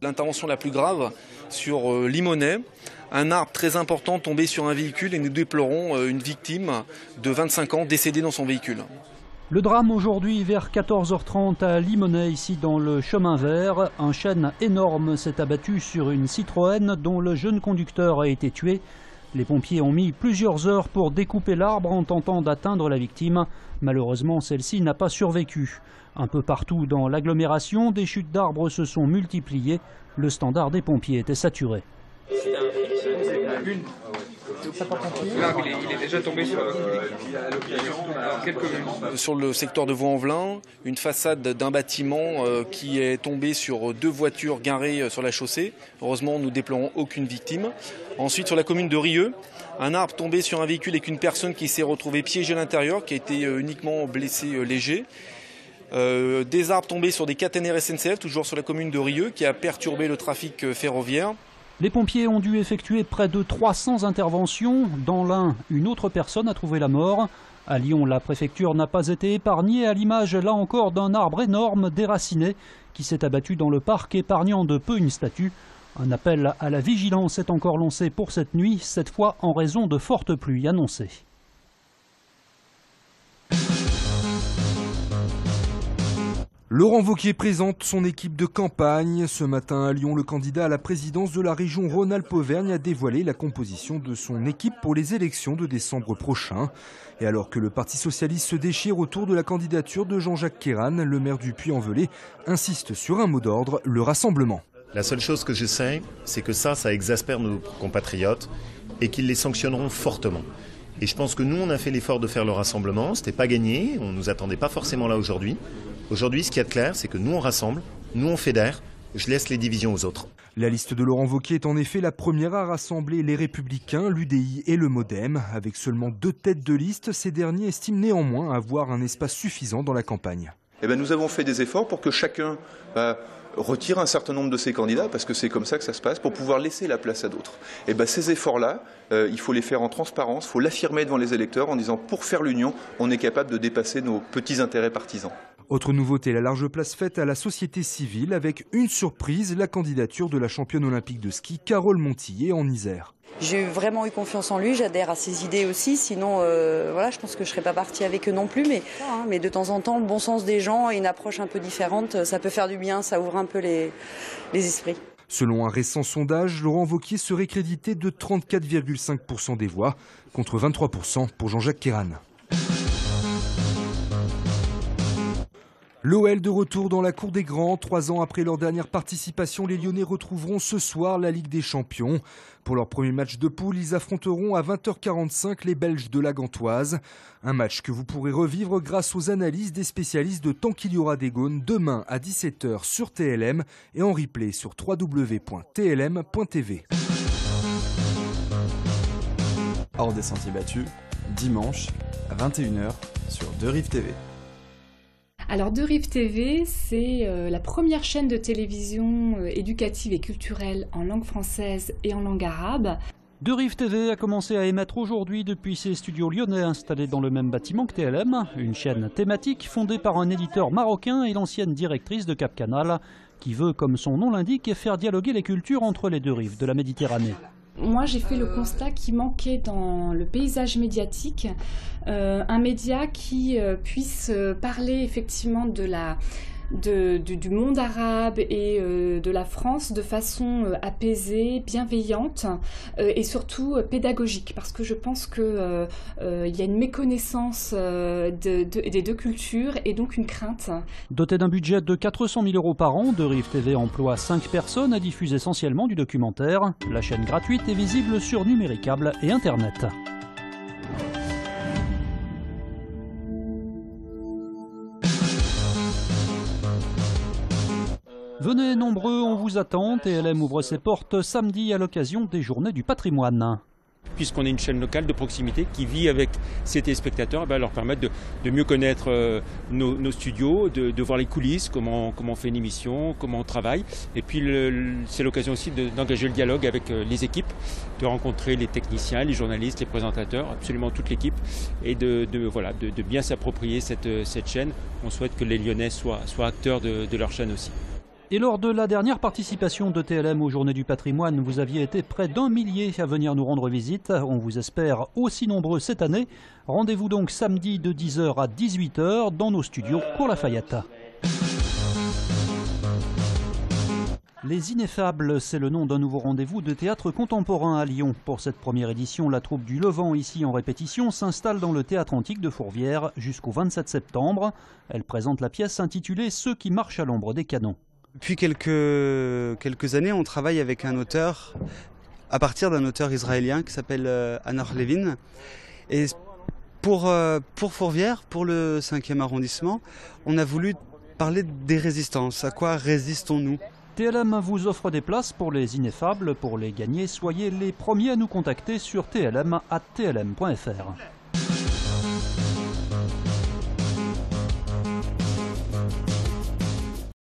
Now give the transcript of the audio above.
L'intervention la plus grave sur Limonest, un arbre très important tombé sur un véhicule et nous déplorons une victime de 25 ans décédée dans son véhicule. Le drame aujourd'hui vers 14h30 à Limonest, ici dans le chemin vert. Un chêne énorme s'est abattu sur une Citroën dont le jeune conducteur a été tué. Les pompiers ont mis plusieurs heures pour découper l'arbre en tentant d'atteindre la victime. Malheureusement, celle-ci n'a pas survécu. Un peu partout dans l'agglomération, des chutes d'arbres se sont multipliées. Le standard des pompiers était saturé. L'arbre, il est déjà tombé sur quelques minutes. Sur le secteur de Vaux-en-Velin, une façade d'un bâtiment qui est tombée sur 2 voitures garées sur la chaussée. Heureusement, nous déplorons aucune victime. Ensuite, sur la commune de Rieux, un arbre tombé sur un véhicule avec une personne qui s'est retrouvée piégée à l'intérieur, qui a été uniquement blessée léger. Des arbres tombés sur des caténaires SNCF, toujours sur la commune de Rieux, qui a perturbé le trafic ferroviaire. Les pompiers ont dû effectuer près de 300 interventions. Dans l'Ain, une autre personne a trouvé la mort. À Lyon, la préfecture n'a pas été épargnée, à l'image là encore d'un arbre énorme déraciné qui s'est abattu dans le parc, épargnant de peu une statue. Un appel à la vigilance est encore lancé pour cette nuit, cette fois en raison de fortes pluies annoncées. Laurent Wauquiez présente son équipe de campagne. Ce matin à Lyon, le candidat à la présidence de la région Rhône-Alpes-Auvergne a dévoilé la composition de son équipe pour les élections de décembre prochain. Et alors que le Parti socialiste se déchire autour de la candidature de Jean-Jacques Queyranne, le maire du Puy-en-Velay insiste sur un mot d'ordre, le rassemblement. La seule chose que je sais, c'est que ça exaspère nos compatriotes et qu'ils les sanctionneront fortement. Et je pense que nous, on a fait l'effort de faire le rassemblement. C'était pas gagné, on ne nous attendait pas forcément là aujourd'hui. Aujourd'hui, ce qu'il y a de clair, c'est que nous, on rassemble, nous, on fédère, je laisse les divisions aux autres. La liste de Laurent Wauquiez est en effet la première à rassembler les Républicains, l'UDI et le MoDem. Avec seulement 2 têtes de liste, ces derniers estiment néanmoins avoir un espace suffisant dans la campagne. Nous avons fait des efforts pour que chacun retire un certain nombre de ses candidats, parce que c'est comme ça que ça se passe, pour pouvoir laisser la place à d'autres. Ces efforts-là, il faut les faire en transparence, il faut l'affirmer devant les électeurs en disant pour faire l'union, on est capable de dépasser nos petits intérêts partisans. Autre nouveauté, la large place faite à la société civile avec une surprise, la candidature de la championne olympique de ski Carole Montillet en Isère. J'ai vraiment eu confiance en lui, j'adhère à ses idées aussi, sinon je pense que je ne serais pas partie avec eux non plus, mais de temps en temps, le bon sens des gens et une approche un peu différente, ça peut faire du bien, ça ouvre un peu les esprits. Selon un récent sondage, Laurent Wauquiez serait crédité de 34,5% des voix, contre 23% pour Jean-Jacques Queyranne. L'OL de retour dans la cour des grands. 3 ans après leur dernière participation, les Lyonnais retrouveront ce soir la Ligue des Champions. Pour leur premier match de poule, ils affronteront à 20h45 les Belges de la Gantoise. Un match que vous pourrez revivre grâce aux analyses des spécialistes de Tant qu'il y aura des Gaunes demain à 17h sur TLM et en replay sur www.tlm.tv. Hors des sentiers battus, dimanche à 21h sur 2Rives TV. Alors 2Rives TV, c'est la première chaîne de télévision éducative et culturelle en langue française et en langue arabe. 2Rives TV a commencé à émettre aujourd'hui depuis ses studios lyonnais installés dans le même bâtiment que TLM, une chaîne thématique fondée par un éditeur marocain et l'ancienne directrice de Cap Canal, qui veut, comme son nom l'indique, faire dialoguer les cultures entre les 2 rives de la Méditerranée. Moi, j'ai fait le constat qu'il manquait dans le paysage médiatique un média qui puisse parler effectivement du monde arabe et de la France de façon apaisée, bienveillante et surtout pédagogique, parce que je pense qu'il y a une méconnaissance des 2 cultures et donc une crainte. Dotée d'un budget de 400 000 € par an, 2Rives TV emploie 5 personnes et diffuse essentiellement du documentaire. La chaîne gratuite est visible sur Numéricable et Internet. Venez nombreux, on vous attend. TLM ouvre ses portes samedi à l'occasion des Journées du patrimoine. Puisqu'on est une chaîne locale de proximité qui vit avec ses téléspectateurs, leur permettre de mieux connaître nos studios, de voir les coulisses, comment on fait une émission, comment on travaille. Et puis c'est l'occasion aussi d'engager le dialogue avec les équipes, de rencontrer les techniciens, les journalistes, les présentateurs, absolument toute l'équipe, et de bien s'approprier cette chaîne. On souhaite que les Lyonnais soient acteurs de leur chaîne aussi. Et lors de la dernière participation de TLM aux Journées du Patrimoine, vous aviez été près d'1 millier à venir nous rendre visite. On vous espère aussi nombreux cette année. Rendez-vous donc samedi de 10h à 18h dans nos studios pour Lafayette. Les Ineffables, c'est le nom d'un nouveau rendez-vous de théâtre contemporain à Lyon. Pour cette première édition, la troupe du Levant, ici en répétition, s'installe dans le théâtre antique de Fourvière jusqu'au 27 septembre. Elle présente la pièce intitulée « Ceux qui marchent à l'ombre des canons ». Depuis quelques années, on travaille avec un auteur, à partir d'un auteur israélien qui s'appelle Anor Levin. Et pour Fourvière, pour le 5e arrondissement, on a voulu parler des résistances. À quoi résistons-nous ? TLM vous offre des places pour les Ineffables. Pour les gagner, soyez les premiers à nous contacter sur tlm@tlm.fr.